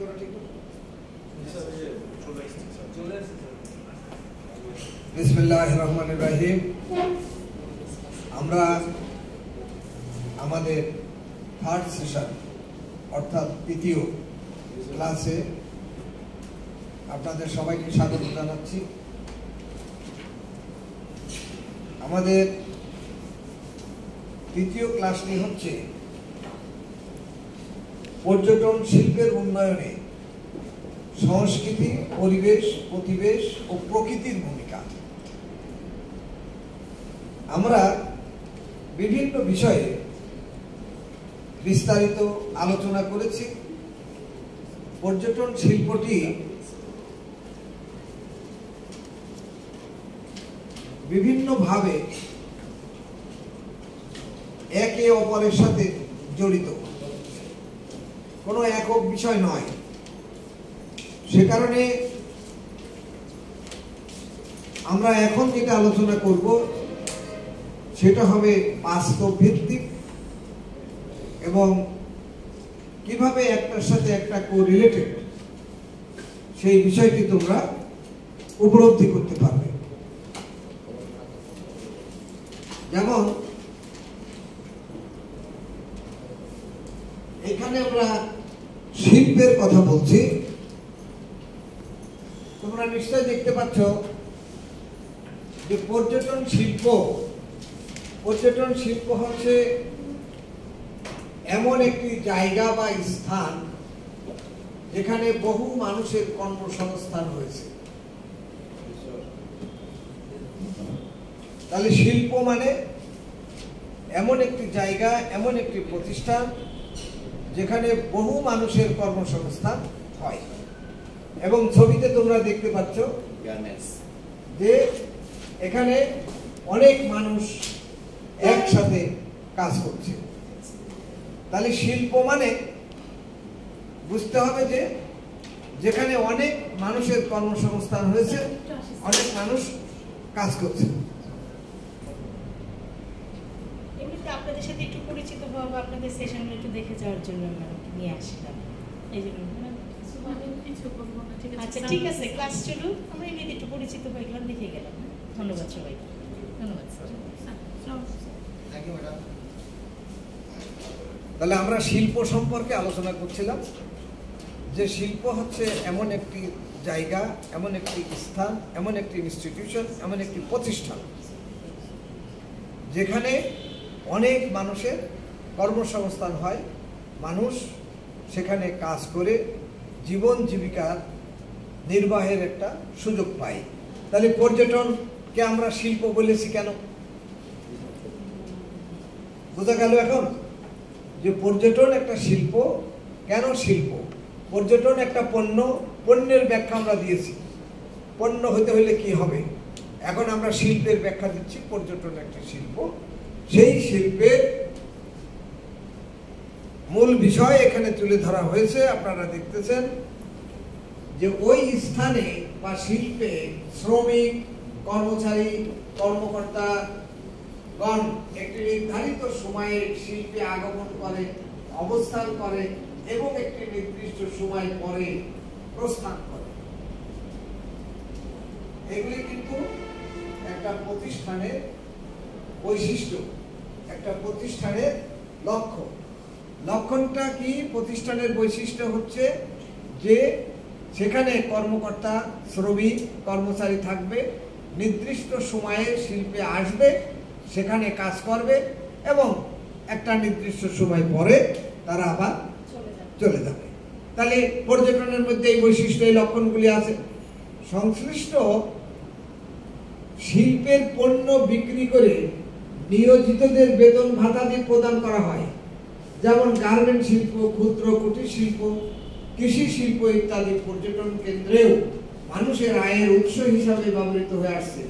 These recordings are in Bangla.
করা ঠিক না? বিসমিল্লাহির রহমানির রহিম। আমরা আমাদের থার্ড সেশন অর্থাৎ তৃতীয় ক্লাসে আপনাদের সবাইকে স্বাগত জানাচ্ছি। আমাদের তৃতীয় ক্লাসটি হচ্ছে পর্যটন শিল্পের উন্নয়নে সংস্কৃতি, পরিবেশ, প্রতিবেশ ও প্রকৃতির ভূমিকা। আমরা বিভিন্ন বিষয়ে বিস্তারিত আলোচনা করেছি। পর্যটন শিল্পটি বিভিন্নভাবে একে অপরের সাথে জড়িত, কোনো একক বিষয় নয়। সে কারণে আমরা এখন যেটা আলোচনা করব সেটা হবে বাস্তব ভিত্তিক এবং কিভাবে একটার সাথে একটা কোরিলেটেড সেই বিষয়টি তোমরা উপলব্ধি করতে পারবে। যেমন এখানে আমরা শিল্পের কথা বলছি। তোমরা নিশ্চয় দেখতে পাচ্ছ যে পর্যটন শিল্প হচ্ছে এমন একটি জায়গা বা স্থান যেখানে বহু মানুষের কর্মসংস্থান হয়েছে। তাহলে শিল্প মানে এমন একটি জায়গা, এমন একটি প্রতিষ্ঠান যেখানে বহু মানুষের কর্মসংস্থান হয়। এবং ছবিতে তোমরা দেখতে পাচ্ছ যে এখানে অনেক মানুষ একসাথে কাজ করছে। তাহলে শিল্প মানে বুঝতে হবে যে যেখানে অনেক মানুষের কর্মসংস্থান হয়েছে, অনেক মানুষ কাজ করছে। আপনাদের সাথে একটু পরিচিত হওয়া, আপনাদের সেশনগুলো একটু দেখে যাওয়ার জন্য নিয়ে আসলাম। এই জন্য আচ্ছা, ঠিক আছে, ক্লাস শুরু। আমরা এমনিতে একটু পরিচিত হয়ে গেলাম, দেখে গেলাম। ধন্যবাদ সবাইকে। ধন্যবাদ স্যার। তাহলে আমরা শিল্প সম্পর্কে আলোচনা করছিলাম যে শিল্প হচ্ছে এমন একটি জায়গা, এমন একটি স্থান, এমন একটি ইনস্টিটিউশন, এমন একটি প্রতিষ্ঠান যেখানে অনেক মানুষের কর্মসংস্থান হয়। মানুষ সেখানে কাজ করে জীবন জীবিকার নির্বাহের একটা সুযোগ পায়। তাহলে পর্যটনকে আমরা শিল্প বলেছি কেন? বোঝা গেল এখন যে পর্যটন একটা শিল্প। কেন শিল্প? পর্যটন একটা পণ্য, পণ্যের ব্যাখ্যা আমরা দিয়েছি। পণ্য হতে হলে কি হবে? এখন আমরা শিল্পের ব্যাখ্যা দিচ্ছি। পর্যটন একটা শিল্প। সেই শিল্পের মূল বিষয় এখানে তুলে ধরা হয়েছে। আপনারা দেখতেছেন যে ওই স্থানে বা শিল্পে শ্রমিক, কর্মচারী, কর্মকর্তাগণ একটি নির্ধারিত সময়ে শিল্পে আগমন করে, অবস্থান করে এবং একটি নির্দিষ্ট সময় পরে প্রস্থান করে। এগুলি কিন্তু একটা প্রতিষ্ঠানের বৈশিষ্ট্য, একটা প্রতিষ্ঠানের লক্ষ্য। লক্ষণটা কি? প্রতিষ্ঠানের বৈশিষ্ট্য হচ্ছে যে সেখানে কর্মকর্তা, শ্রমিক, কর্মচারী থাকবে, নির্দিষ্ট সময়ে শিল্পে আসবে, সেখানে কাজ করবে এবং একটা নির্দিষ্ট সময় পরে তারা আবার চলে যাবে। তাহলে পর্যটনের মধ্যে এই বৈশিষ্ট্য, এই লক্ষণগুলি আছে। সংশ্লিষ্ট শিল্পের পণ্য বিক্রি করে নিয়োজিতদের বেতন ভাতা দিয়ে প্রদান করা হয়। যেমন গার্মেন্ট শিল্প, ক্ষুদ্র কুটির শিল্প, কৃষি শিল্প ইত্যাদি পর্যটন কেন্দ্রেও মানুষের আয়ের উৎস হিসাবে ব্যবহৃত হয়ে আসছে।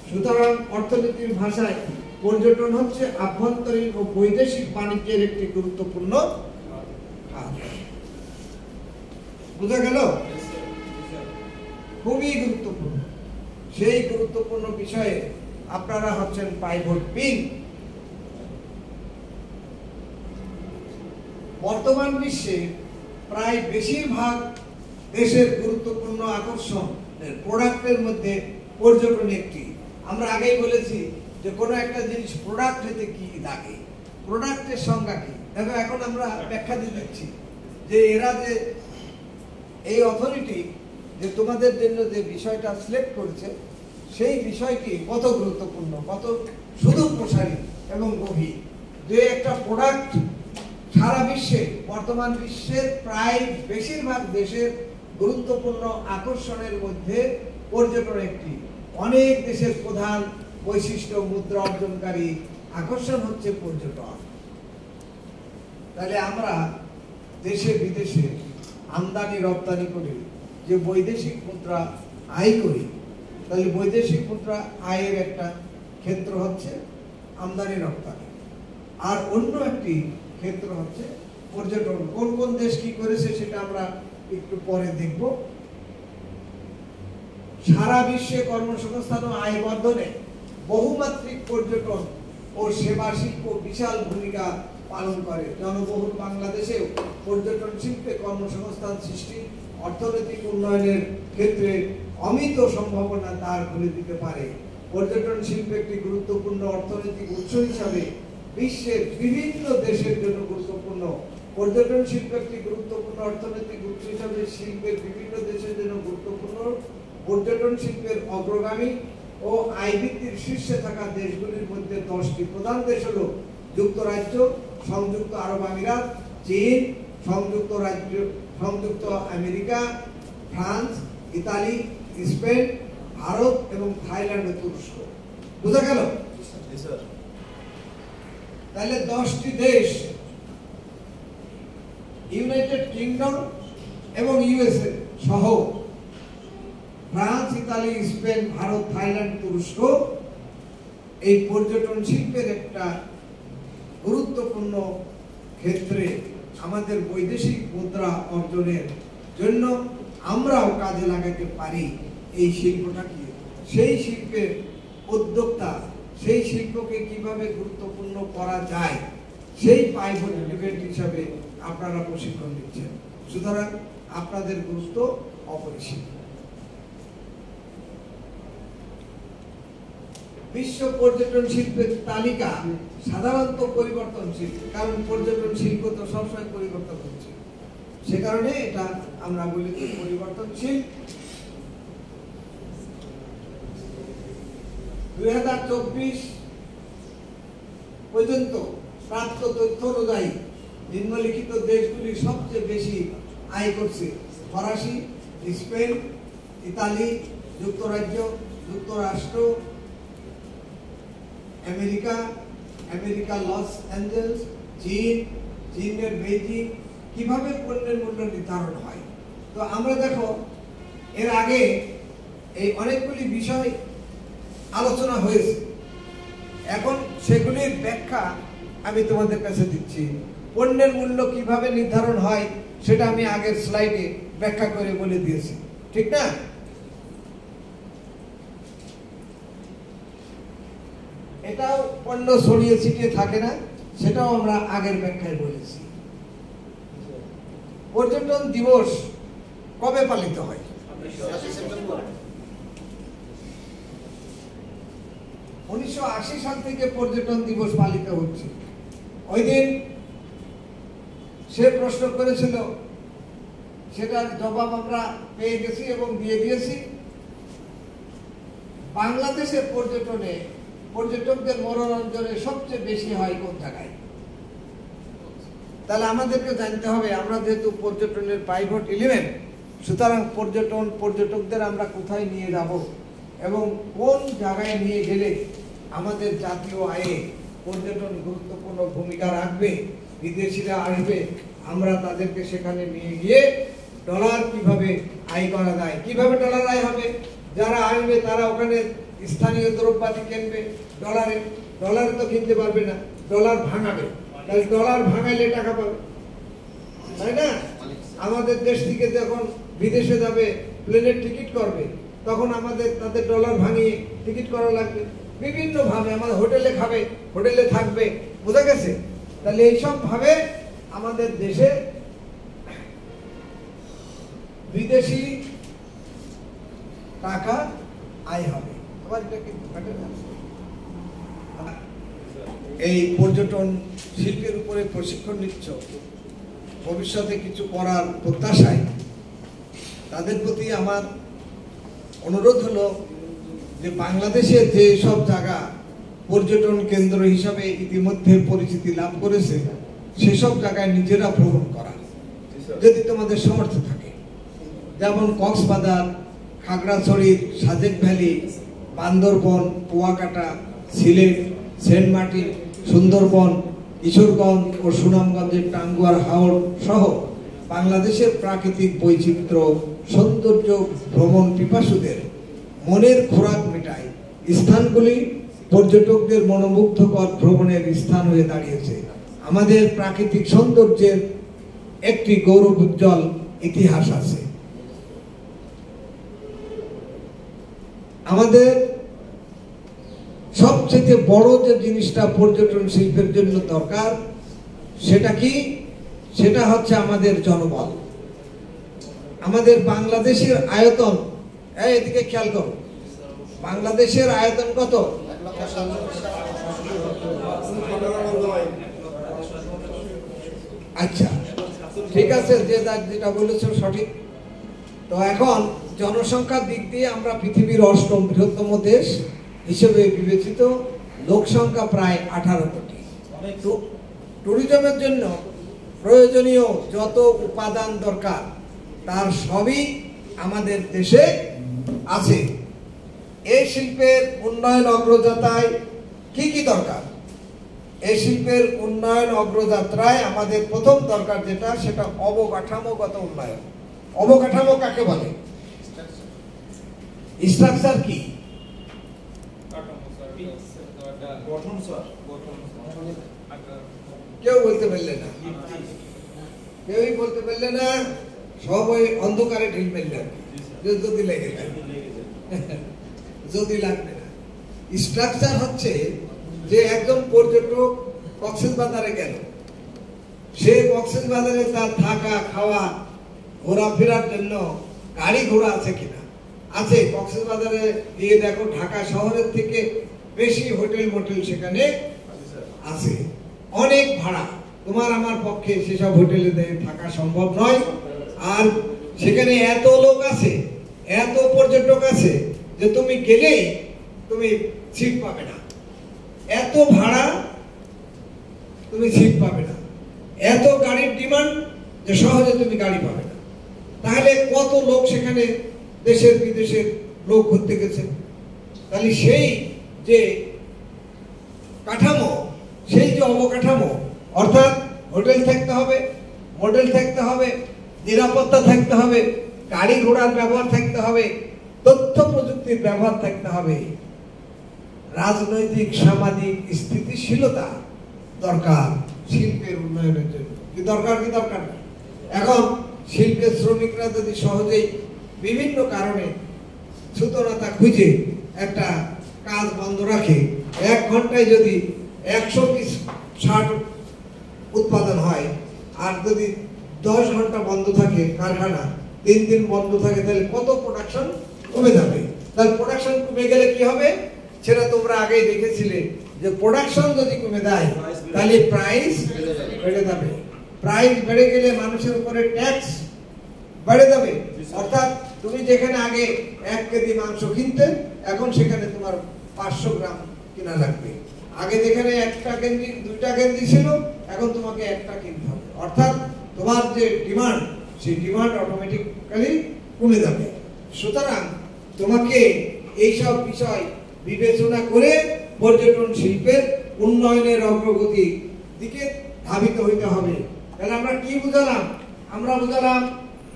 সুতরাং অর্থনীতির ভাষায় পর্যটন হচ্ছে আভ্যন্তরীণ ও বৈদেশিক বাণিজ্যের একটি গুরুত্বপূর্ণ খাত। বোঝা গেল? খুবই গুরুত্বপূর্ণ। সেই গুরুত্বপূর্ণ বিষয়ে আপনারা হচ্ছেন পাইভট পিন। বর্তমান বিশ্বে প্রায় বেশিরভাগ দেশের গুরুত্বপূর্ণ আকর্ষণ প্রোডাক্টের মধ্যে পর্যটন একটি। আমরা আগেই বলেছি যে কোনো একটা জিনিস প্রোডাক্ট হতে কি লাগে, প্রোডাক্টের সংজ্ঞা কি। দেখো এখন আমরা ব্যাখ্যা দিয়ে দিচ্ছি যে এরা যে এই অথরিটি যে তোমাদের জন্য যে বিষয়টা সিলেক্ট করেছে সেই বিষয়টি কত গুরুত্বপূর্ণ, কত সুদূর প্রসারী এবং গভীর। যে একটা প্রোডাক্ট সারা বিশ্বে, বর্তমান বিশ্বের প্রায় বেশিরভাগ দেশের গুরুত্বপূর্ণ আকর্ষণের মধ্যে পর্যটন একটি। অনেক দেশের প্রধান বৈশিষ্ট্য মুদ্রা অর্জনকারী আকর্ষণ হচ্ছে পর্যটন। তাহলে আমরা দেশে বিদেশে আমদানি রপ্তানি করি, যে বৈদেশিক মুদ্রা আয় করি, তাহলে বৈদেশিক মুদ্রা আয়ের একটা ক্ষেত্র হচ্ছে আমদানি রপ্তানি, আর অন্য একটি ক্ষেত্র হচ্ছে পর্যটন। কোন কোন দেশ কি করেছে সেটা আমরা একটু পরে দেখব। সারা বিশ্বে কর্মসংস্থান ও আয় বর্ধনে বহুমাত্রিক পর্যটন ও সেবা শিল্প বিশাল ভূমিকা পালন করে। জনবহুল বাংলাদেশেও পর্যটন শিল্পে কর্মসংস্থান সৃষ্টি, অর্থনৈতিক উন্নয়নের ক্ষেত্রে অমিত সম্ভাবনা দ্বার খুলে দিতে পারে। পর্যটন শিল্প একটি গুরুত্বপূর্ণ অর্থনৈতিক উৎস হিসাবে বিশ্বের বিভিন্ন দেশের জন্য গুরুত্বপূর্ণ। পর্যটন শিল্প একটি গুরুত্বপূর্ণ অর্থনৈতিক উৎস হিসাবে শিল্পের বিভিন্ন দেশের জন্য গুরুত্বপূর্ণ। পর্যটন শিল্পের অগ্রগামী ও আয় বৃদ্ধির শীর্ষে থাকা দেশগুলির মধ্যে 10টি প্রধান দেশ হলো যুক্তরাজ্য, সংযুক্ত আরব আমিরাত, চীন, সংযুক্ত America, France, Italy, Spain, Bharat এবং থাইল্যান্ড ও তুরস্ক। বুঝা গেল? তাহলে 10টি দেশ, ইউনাইটেড কিংডম এবং ইউএসএ সহ France, Italy, Spain, Bharat, Thailand, তুরস্ক এই পর্যটন শিল্পের একটা গুরুত্বপূর্ণ ক্ষেত্রে আমাদের বৈদেশিক মুদ্রা অর্জনের জন্য আমরাও কাজে লাগাতে পারি এই শিল্পটাকে। সেই শিল্পের উদ্যোক্তা, সেই শিল্পকে কিভাবে গুরুত্বপূর্ণ করা যায় সেই পাইভট ইভেন্ট হিসাবে আপনারা প্রশিক্ষণ দিচ্ছেন। সুতরাং আপনাদের গুরুত্ব অপরিসীম। বিশ্ব পর্যটন শিল্পের তালিকা সাধারণত পরিবর্তনশীল, কারণ পর্যটন শিল্প তো সবসময় পরিবর্তন হচ্ছে, সে কারণে এটা আমরা বলি পরিবর্তনশীল। 2024 পর্যন্ত প্রাপ্ত তথ্য অনুযায়ী নিম্নলিখিত দেশগুলি সবচেয়ে বেশি আয় করছে: ফরাসি, স্পেন, ইতালি, যুক্তরাজ্য, যুক্তরাষ্ট্র, আমেরিকা লস অ্যাঞ্জেলস, চীনের বেইজিং। কিভাবে পণ্যের মূল্য নির্ধারণ হয়? তো আমরা দেখো এর আগে এই অনেকগুলি বিষয় আলোচনা হয়েছে, এখন সেগুলির ব্যাখ্যা আমি তোমাদের কাছে দিচ্ছি। পণ্যের মূল্য কিভাবে নির্ধারণ হয় সেটা আমি আগের স্লাইডে ব্যাখ্যা করে বলে দিয়েছি, ঠিক না? এটাও পণ্য ছড়িয়ে ছিটিয়ে থাকে না, সেটাও আমরা আগের ব্যাখ্যায় বলেছি। পর্যটন দিবস কবে পালিত হয়? 1980 সাল থেকে পর্যটন দিবস পালিত হচ্ছে। ওই দিন সে প্রশ্ন করেছিল, সেটার জবাব আমরা পেয়ে গেছি এবং দিয়ে দিয়েছি। বাংলাদেশে পর্যটকদের মনোরঞ্জনে সবচেয়ে বেশি হয় কোন জায়গায়? তাহলে আমাদেরকে জানতে হবে, আমরা যেহেতু পর্যটনের পাইভট এলিমেন্ট, সুতরাং পর্যটকদের আমরা কোথায় নিয়ে যাব এবং কোন জায়গায় নিয়ে গেলে আমাদের জাতীয় আয়ে পর্যটন গুরুত্বপূর্ণ ভূমিকা রাখবে, বিদেশিরা আসবে, আমরা তাদেরকে সেখানে নিয়ে গিয়ে ডলার কিভাবে আয় করা যায়। কিভাবে ডলার আয় হবে? যারা আসবে তারা ওখানে স্থানীয় দ্রব্যাদি কিনবে, ডলারে তো কিনতে পারবে না, ডলার ভাঙাবে, তাহলে ডলার ভাঙাইলে টাকা পাবে, তাই না? আমাদের দেশ থেকে যখন বিদেশে যাবে, প্লেনের টিকিট করবে, তখন তাদের ডলার ভাঙিয়ে টিকিট করা লাগবে। বিভিন্ন ভাবে আমাদের হোটেলে খাবে, হোটেলে থাকবে, বোঝা গেছে? তাহলে এইসব ভাবে আমাদের দেশে বিদেশি টাকা আয় হবে। এই পর্যটন শিল্পের উপরে প্রশিক্ষণ নিচ্ছ, ভবিষ্যতে কিছু করার প্রত্যাশায় তাদের প্রতি আমার অনুরোধ হলো যে বাংলাদেশের যে সব জায়গা পর্যটন কেন্দ্র হিসাবে ইতিমধ্যে পরিচিতি লাভ করেছে সেসব জায়গায় নিজেরা ভ্রমণ করা, যদি তোমাদের সামর্থ্য থাকে। যেমন কক্সবাজার, খাগড়াছড়ির Sajek valley, Bandarban, Kuakata, Sylhet, Saint Martin, Sundarban, Kishoreganj ও সুনামগঞ্জের টাঙ্গুয়ার হাওর সহ বাংলাদেশের প্রাকৃতিক বৈচিত্র্য সৌন্দর্য ভ্রমণ পিপাসুদের মনের খোরাক মেটায় স্থানগুলি পর্যটকদের মনোমুগ্ধকর ভ্রমণের স্থান হয়ে দাঁড়িয়েছে। আমাদের প্রাকৃতিক সৌন্দর্যের একটি গৌরবোজ্জ্বল ইতিহাস আছে। আমাদের সবচেয়ে বড় যে জিনিসটা পর্যটন শিল্পের জন্য দরকার সেটা কি? সেটা হচ্ছে আমাদের জনবল। আমাদের বাংলাদেশের আয়তন, এদিকে খেয়াল করো, বাংলাদেশের আয়তন কত? আচ্ছা, ঠিক আছে, যেটা বলেছো সঠিক। তো এখন জনসংখ্যার দিক দিয়ে আমরা পৃথিবীর 8ম বৃহত্তম দেশ হিসেবে বিবেচিত, লোক সংখ্যা প্রায় 18 কোটি। ট্যুরিজমের জন্য প্রয়োজনীয় যত উপাদান দরকার তার সবই আমাদের দেশে আছে। এই শিল্পের উন্নয়ন অগ্রযাত্রায় কি কি দরকার? এই শিল্পের উন্নয়ন অগ্রযাত্রায় আমাদের প্রথম দরকার যেটা, সেটা অবকাঠামোগত উন্নয়ন। অবকাঠামো কাকে বলে? স্ট্রাকচার কি? কেউ বলতে পারলে না, কেউই বলতে পারলে না, সব ওই অন্ধকারে ঢিল মেললে যদি লেগে যায়, যদি লাগবে না। স্ট্রাকচার হচ্ছে যে একজন পর্যটক কক্সবাজারে গেল, সে কক্সবাজারে তার থাকা খাওয়া ঘোরাফেরার জন্য গাড়ি ঘোড়া আছে কিনা? আছে। কক্সবাজারে গিয়ে দেখো, ঢাকা শহরের থেকে বেশি হোটেল মোটেল সেখানে আছে, অনেক ভাড়া। তোমার আমার পক্ষে সেসব হোটেলে থাকা সম্ভব নয়। আর সেখানে এত লোক আছে, এত পর্যটক আছে যে তুমি গেলে তুমি সিট পাবে না, এত ভাড়া তুমি সিট পাবে না, এত গাড়ির ডিমান্ড যে সহজে তুমি গাড়ি পাবে না। তাহলে কত লোক সেখানে দেশের বিদেশের লোক ঘুরতে গেছে। তাহলে সেই যে কাঠামো, সেই যে অবকাঠামো, অর্থাৎ হোটেল থাকতে হবে, মোটেল থাকতে হবে, নিরাপত্তা থাকতে হবে, গাড়ি ঘোড়ার ব্যবহার থাকতে হবে, তথ্য প্রযুক্তির ব্যবহার থাকতে হবে, রাজনৈতিক সামাজিক স্থিতিশীলতা দরকার শিল্পের উন্নয়নের জন্য। কি দরকার? কি দরকার? এখন শিল্পের শ্রমিকরা যদি সহজেই বিভিন্ন কারণে ছুতোনাতা খুঁজে একটা কাজ বন্ধ রাখে, 1 ঘন্টায় যদি 100 পিস শার্ট উৎপাদন হয়, আর যদি 10 ঘন্টা বন্ধ থাকে কারখানা, 3 দিন বন্ধ থাকে, তাহলে কত প্রোডাকশন কমে যাবে। তাহলে প্রোডাকশন কমে গেলে কি হবে সেটা তোমরা আগেই দেখেছিলে, যে প্রোডাকশন যদি কমে যায় তাহলে প্রাইস বেড়ে যাবে। প্রাইস বেড়ে গেলে মানুষের উপরে ট্যাক্স বেড়ে যাবে। অর্থাৎ তুমি যেখানে আগে 1 কেজি মাংস কিনতে, এখন সেখানে তোমার 500 গ্রাম কিনা লাগবে। আগে যেখানে 1টা কেজি 2টা কেজি ছিল, এখন তোমাকে 1টা কিনতে হবে। অর্থাৎ তোমার যে ডিমান্ড, সেই ডিমান্ড অটোমেটিক্যালি কমে যাবে। সুতরাং তোমাকে এইসব বিষয় বিবেচনা করে পর্যটন শিল্পের উন্নয়নের অগ্রগতি দিকে ধাবিত হইতে হবে। তাহলে আমরা কি বুঝালাম? আমরা বুঝালাম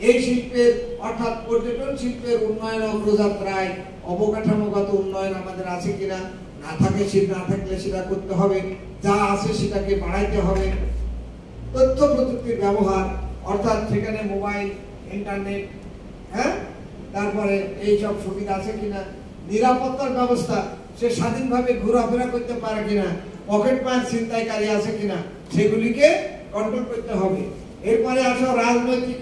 এই শিল্পের অর্থাৎ পর্যটন শিল্পের উন্নয়ন অগ্রযাত্রায় অবকাঠামোগত উন্নয়ন আমাদের আছে কিনা, না থাকলে সেটা করতে হবে, যা আছে সেটাকে বাড়াইতে হবে। তথ্য প্রযুক্তির ব্যবহার, অর্থাৎ সেখানে মোবাইল, ইন্টারনেট, তারপরে এই সব সুবিধা আছে কিনা, নিরাপত্তার ব্যবস্থা, সে স্বাধীনভাবে ঘোরাফেরা করতে পারে কিনা, পকেট মার ছিনতাইকারী আছে কিনা, সেগুলিকে কন্ট্রোল করতে হবে। এরপরে আসো রাজনৈতিক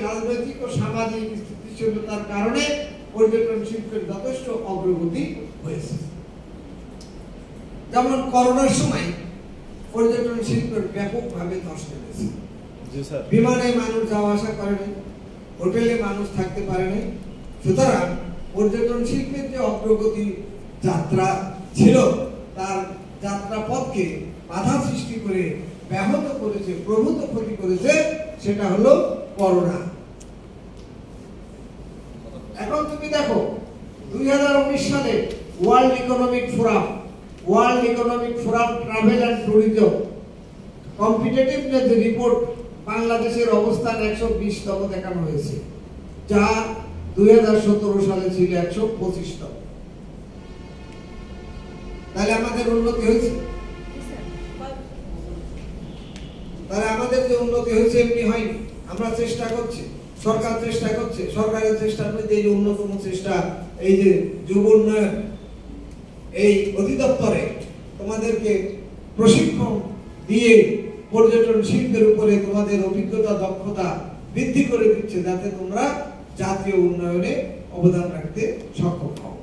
রাজনৈতিক ও সামাজিক স্থিতিশীলতার কারণে পর্যটন শিল্পের যথেষ্ট অগ্রগতি হয়েছে। যেমন করোনার সময় পর্যটন শিল্পের ব্যাপকভাবে ধস নেমেছে। বিমানে মানুষ যাওয়া আসা করে নাই, হোটেলে মানুষ থাকতে পারে নাই। সুতরাং পর্যটন শিল্পের যে অগ্রগতি যাত্রা ছিল তার যাত্রা পথকে বাধা সৃষ্টি করে ব্যাহত করেছে, প্রভূত ক্ষতি করেছে, সেটা হলো করোনা। এখন তুমি দেখো 2019 সালে world economic forum travel and tourism competitiveness report বাংলাদেশের অবস্থান 120তম দেখানো হয়েছে, যা 2017 সালে ছিল 125তম। তাহলে আমাদের উন্নতি হয়েছে? তাহলে আমাদের যে উন্নতি হয়েছে এমনি হয়নি। আমরা চেষ্টা করছি, সরকার চেষ্টা করছে, সরকারের চেষ্টার মধ্যে এই যে অন্যতম চেষ্টা, এই যে যুব উন্নয়ন এই অধিদপ্তরে তোমাদেরকে প্রশিক্ষণ দিয়ে পর্যটন শিল্পের উপরে তোমাদের অভিজ্ঞতা দক্ষতা বৃদ্ধি করে দিচ্ছে, যাতে তোমরা জাতীয় উন্নয়নে অবদান রাখতে সক্ষম হও।